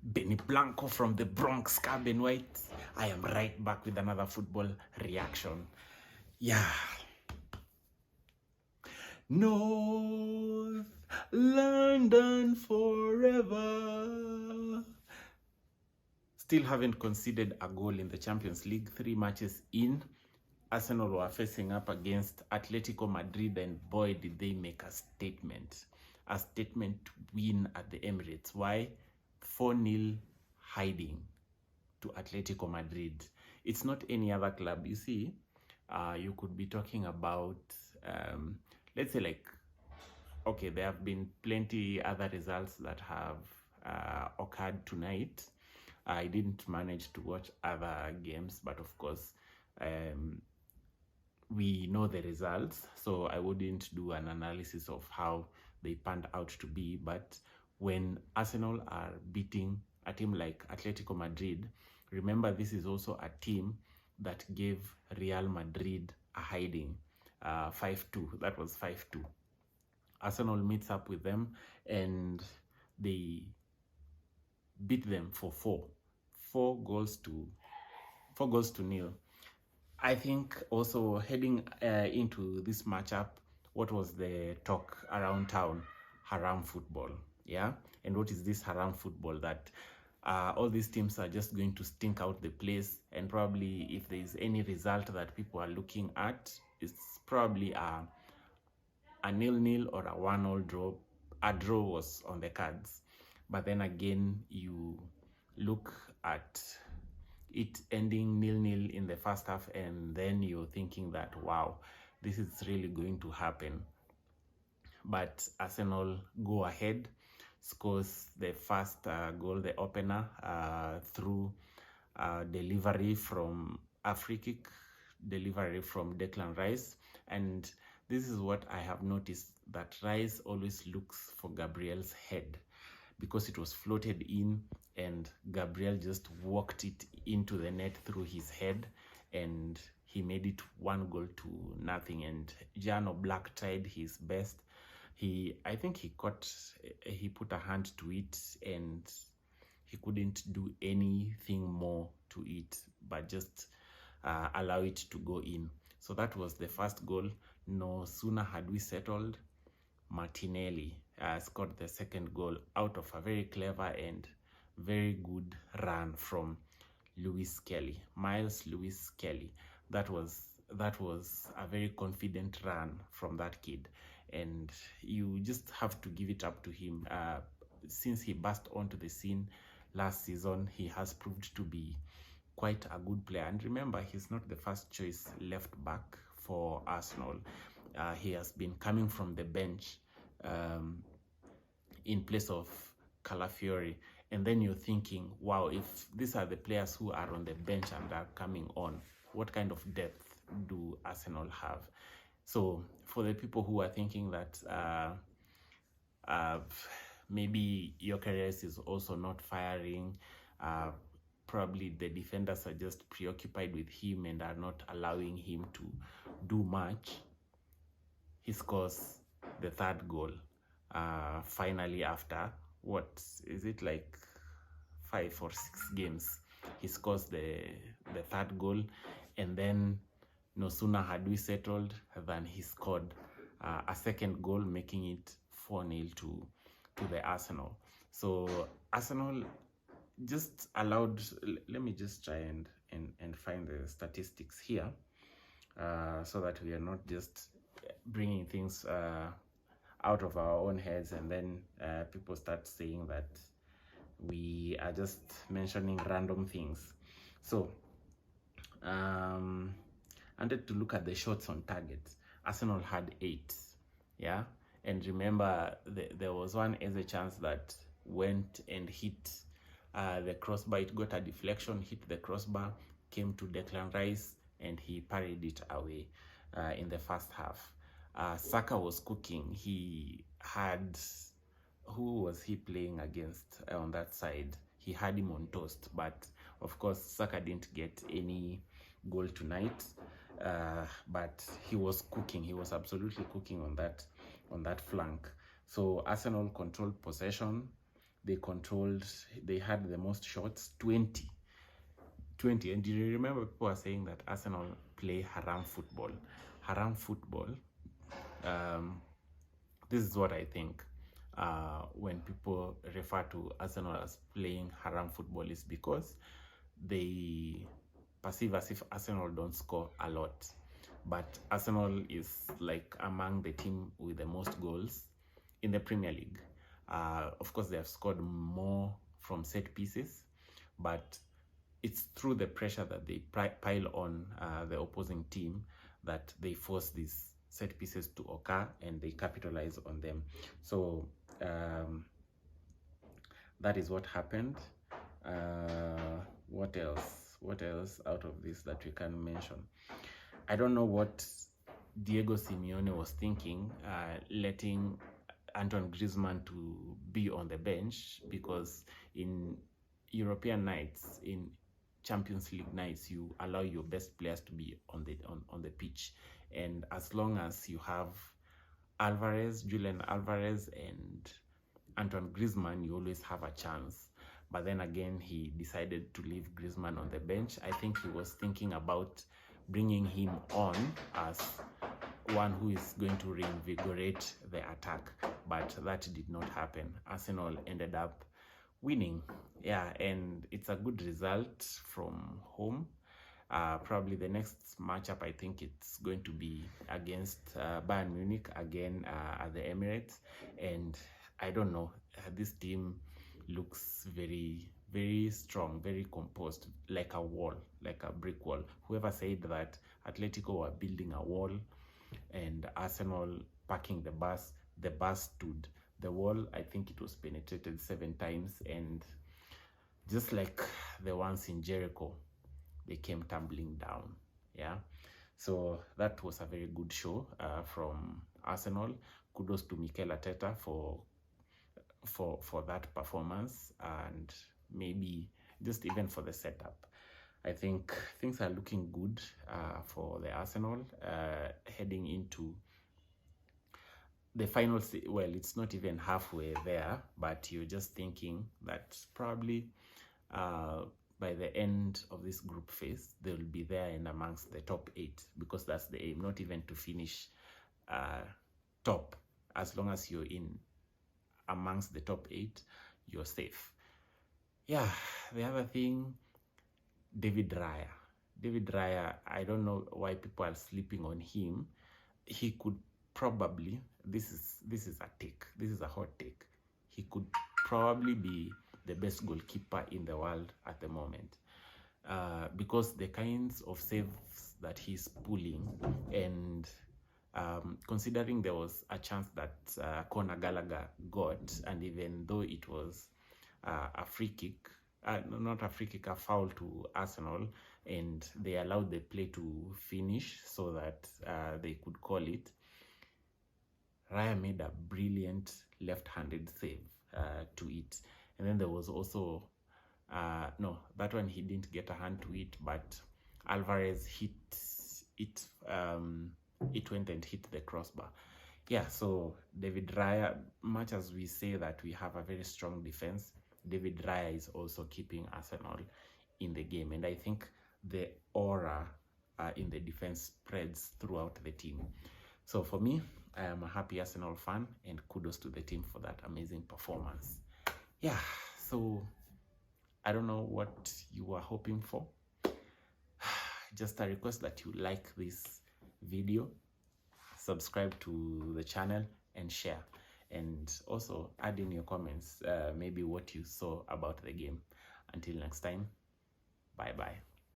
Benny Blanco from the Bronx, Carbon White. I am right back with another football reaction. Yeah. North London forever. Still haven't conceded a goal in the Champions League. 3 matches in. Arsenal were facing up against Atletico Madrid, and boy, did they make a statement. A statement win at the Emirates. Why? 4-0 hiding to Atletico Madrid. It's not any other club. You see, you could be talking about, let's say like, okay, there have been plenty other results that have occurred tonight. I didn't manage to watch other games, but of course, we know the results, so I wouldn't do an analysis of how they panned out to be. But when Arsenal are beating a team like Atletico Madrid, remember this is also a team that gave Real Madrid a hiding, 5-2. That was 5-2. Arsenal meets up with them and they beat them for 4 goals to 0. I think also heading into this matchup, what was the talk around town? Haram football, yeah? And what is this haram football? That all these teams are just going to stink out the place, and probably if there is any result that people are looking at, it's probably a 0-0 or a 1-0 draw. A draw was on the cards. But then again, you look at it ending 0-0 in the first half, and then you're thinking that, wow, this is really going to happen. But Arsenal go ahead, scores the first goal, the opener, through delivery from a free kick, delivery from Declan Rice. And this is what I have noticed, that Rice always looks for Gabriel's head, because it was floated in and Gabriel just walked it into the net through his head, and he made it 1-0. And Jano Black tried his best. I think he put a hand to it, and he couldn't do anything more to it but just allow it to go in. So that was the first goal. No sooner had we settled, Martinelli scored the second goal out of a very clever and very good run from Miles Lewis Kelly. That was a very confident run from that kid, and you just have to give it up to him. Since he burst onto the scene last season, he has proved to be quite a good player. And remember, he's not the first choice left back for Arsenal. He has been coming from the bench in place of Calafiori. And then you're thinking, wow, if these are the players who are on the bench and are coming on, what kind of depth do Arsenal have? So for the people who are thinking that maybe Gyökeres is also not firing, probably the defenders are just preoccupied with him and are not allowing him to do much, he scores the third goal finally after, what is it, like 5 or 6 games. He scores the third goal, and then no sooner had we settled than he scored a second goal, making it 4-0 to the Arsenal. So Arsenal just allowed, let me just try and find the statistics here, so that we are not just bringing things out of our own heads, and then people start saying that we are just mentioning random things. So I wanted to look at the shots on target. Arsenal had 8, yeah, and remember there was one as a chance that went and hit the crossbar. It got a deflection, hit the crossbar, came to Declan Rice, and he parried it away in the first half. Saka was cooking. He had, who was he playing against on that side? He had him on toast, but of course Saka didn't get any goal tonight. But he was cooking. He was absolutely cooking on that flank. So Arsenal controlled possession. They controlled, they had the most shots, 20. And do you remember people were saying that Arsenal play haram football? Haram football, this is what I think. When people refer to Arsenal as playing haram football, is because they perceive as if Arsenal don't score a lot. But Arsenal is like among the team with the most goals in the Premier League. Of course, they have scored more from set pieces, but it's through the pressure that they pile on the opposing team that they force these set pieces to occur and they capitalize on them. So that is what happened. What else out of this that we can mention? I don't know what Diego Simeone was thinking, letting Antoine Griezmann to be on the bench, because in European nights, in Champions League nights, you allow your best players to be on the pitch, and as long as you have Julian Alvarez and Antoine Griezmann, you always have a chance. But then again, he decided to leave Griezmann on the bench. I think he was thinking about bringing him on as one who is going to reinvigorate the attack, but that did not happen. Arsenal ended up winning, yeah, and it's a good result from home. Probably the next matchup, I think it's going to be against Bayern Munich again at the Emirates, and I don't know, this team looks very, very strong, very composed, like a wall, like a brick wall. Whoever said that Atletico were building a wall and Arsenal parking the bus stood. The wall, I think it was penetrated 7 times, and just like the ones in Jericho, they came tumbling down. Yeah, so that was a very good show from Arsenal. Kudos to Mikel Arteta for that performance, and maybe just even for the setup. I think things are looking good for the Arsenal heading into the final. Well, it's not even halfway there, but you're just thinking that probably by the end of this group phase, they'll be there and amongst the top 8, because that's the aim, not even to finish top. As long as you're in amongst the top 8, you're safe. Yeah, the other thing, David Raya, I don't know why people are sleeping on him. He could probably, this is a take, this is a hot take, he could probably be the best goalkeeper in the world at the moment, because the kinds of saves that he's pulling, and considering there was a chance that Conor Gallagher got, and even though it was a free kick, not a free kick, a foul to Arsenal, and they allowed the play to finish so that they could call it, Raya made a brilliant left-handed save to it. And then there was also, no, that one he didn't get a hand to it, but Alvarez hit it, it went and hit the crossbar. Yeah, so David Raya, much as we say that we have a very strong defense, David Raya is also keeping Arsenal in the game. And I think the aura in the defense spreads throughout the team. So for me, I am a happy Arsenal fan, and kudos to the team for that amazing performance. Yeah, so I don't know what you were hoping for. Just a request that you like this video, subscribe to the channel, and share. And also add in your comments maybe what you saw about the game. Until next time, bye bye.